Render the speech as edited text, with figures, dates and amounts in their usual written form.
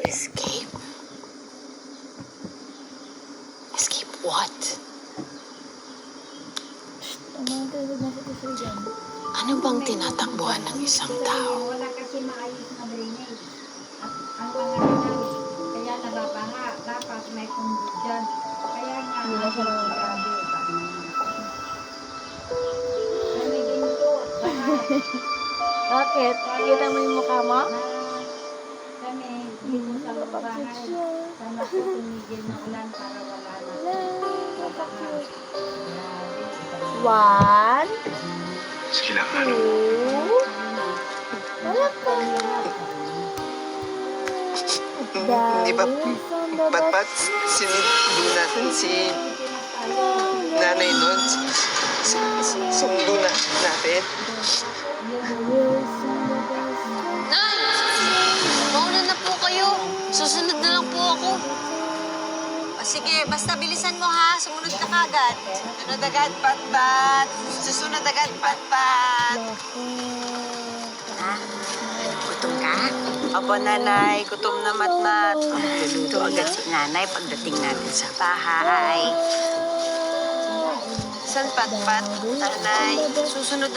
escape? Escape what? Ano bang tinatakbuhan ng isang tao? Wala kasi maayos na drainage. At ang mga namin, kaya nababanga, dapat may pundo dyan. Kaya nga, grabe. Kami ginto, Bakit? Kita mo yung mukha mo? kami, dito sa bahay. Sana po tumigil na ulan para wala na. Babanga. One, Sige lang, ano? two, wala pa. Di ba, ba't sinundo natin si nanay nun? Sundo na natin? Nay! Mauna na po kayo. Susunod na lang po ako. Sige, basta bilisan mo ha. Sumunod ka kagad. Susunod agad, pat-pat. Susunod agad, pat-pat. Ha? Gutom ka? Opo, nanay. Gutom na mat-mat. Luluto agad si nanay pagdating natin sa bahay. San pat-pat, nanay? Susunod